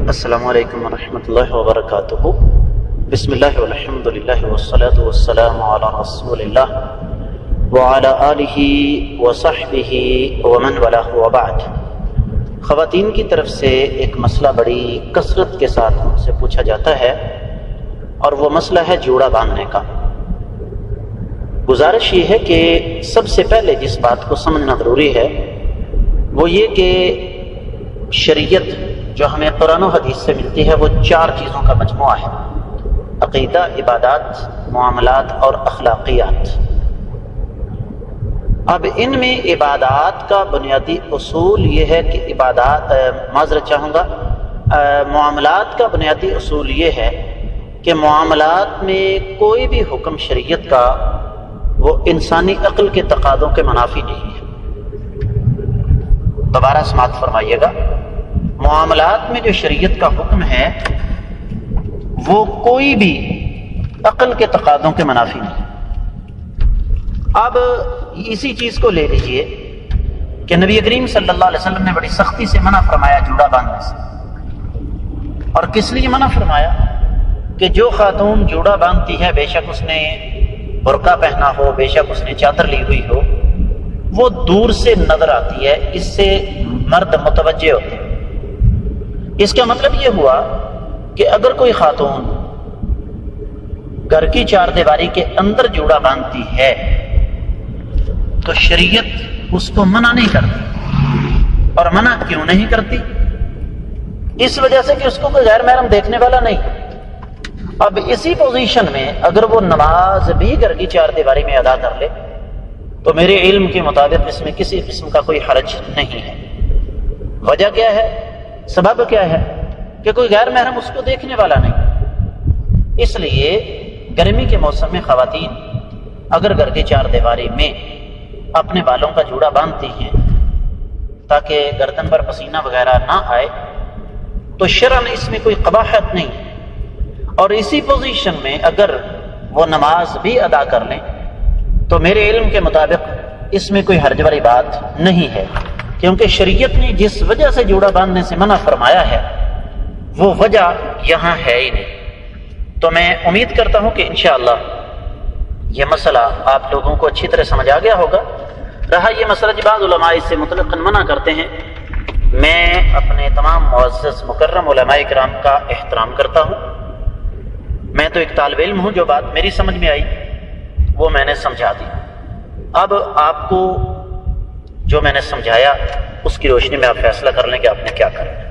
السلام علیکم ورحمۃ اللہ وبرکاتہ۔ بسم اللہ والحمد للہ والصلاة والسلام علی رسول اللہ وعلی آلہ وصحبہ ومن والاه وبعد۔ خواتین کی طرف سے ایک مسئلہ بڑی کثرت کے ساتھ مجھ سے پوچھا جاتا ہے اور وہ مسئلہ ہے جوڑا باندھنے کا۔ گزارش یہ ہے کہ سب سے پہلے جس بات کو سمجھنا ضروری ہے وہ یہ کہ شریعت جو ہمیں قرآن و حدیث سے ملتی ہے وہ 4 چیزوں کا مجموعہ ہے: عقیدہ، عبادات، معاملات اور اخلاقیات۔ اب ان میں عبادات کا بنیادی اصول یہ ہے کہ معاملات کا بنیادی اصول یہ ہے کہ معاملات میں کوئی بھی حکم شریعت کا وہ انسانی عقل کے تقاضوں کے منافی نہیں ہے۔ دوبارہ سماعت فرمائیے گا، معاملات میں جو شریعت کا حکم ہے وہ کوئی بھی عقل کے تقاضوں کے منافی نہیں۔ اب اسی چیز کو لے لیجئے کہ نبی کریم صلی اللہ علیہ وسلم نے بڑی سختی سے منع فرمایا جوڑا باندھنے سے، اور کس لیے منع فرمایا کہ جو خاتون جوڑا باندھتی ہے، بے شک اس نے برقع پہنا ہو، بے شک اس نے چادر لی ہوئی ہو، وہ دور سے نظر آتی ہے، اس سے مرد متوجہ ہوتے ہیں۔ اس کا مطلب یہ ہوا کہ اگر کوئی خاتون گھر کی 4 دیواری کے اندر جوڑا باندھتی ہے تو شریعت اس کو منع نہیں کرتی۔ اور منع کیوں نہیں کرتی؟ اس وجہ سے کہ اس کو کوئی غیر محرم دیکھنے والا نہیں۔ اب اسی پوزیشن میں اگر وہ نماز بھی گھر کی 4 دیواری میں ادا کر لے تو میرے علم کے مطابق اس میں کسی قسم کا کوئی حرج نہیں ہے۔ وجہ کیا ہے؟ سبب کیا ہے؟ کہ کوئی غیر محرم اس کو دیکھنے والا نہیں۔ اس لیے گرمی کے موسم میں خواتین اگر گھر کی 4 دیواری میں اپنے بالوں کا جوڑا باندھتی ہیں تاکہ گردن پر پسینہ وغیرہ نہ آئے تو شرعاً اس میں کوئی قباحت نہیں۔ اور اسی پوزیشن میں اگر وہ نماز بھی ادا کر لیں تو میرے علم کے مطابق اس میں کوئی حرج والی بات نہیں ہے، کیونکہ شریعت نے جس وجہ سے جوڑا باندھنے سے منع فرمایا ہے وہ وجہ یہاں ہے ہی نہیں۔ تو میں امید کرتا ہوں کہ انشاءاللہ یہ مسئلہ آپ لوگوں کو اچھی طرح سمجھ آ گیا ہوگا۔ رہا یہ مسئلہ جو بعض علماء اس سے مطلقاً منع کرتے ہیں، میں اپنے تمام معزز مکرم علماء کرام کا احترام کرتا ہوں۔ میں تو ایک طالب علم ہوں، جو بات میری سمجھ میں آئی وہ میں نے سمجھا دی۔ اب آپ کو جو میں نے سمجھایا اس کی روشنی میں آپ فیصلہ کر لیں کہ آپ نے کیا کرنا ہے۔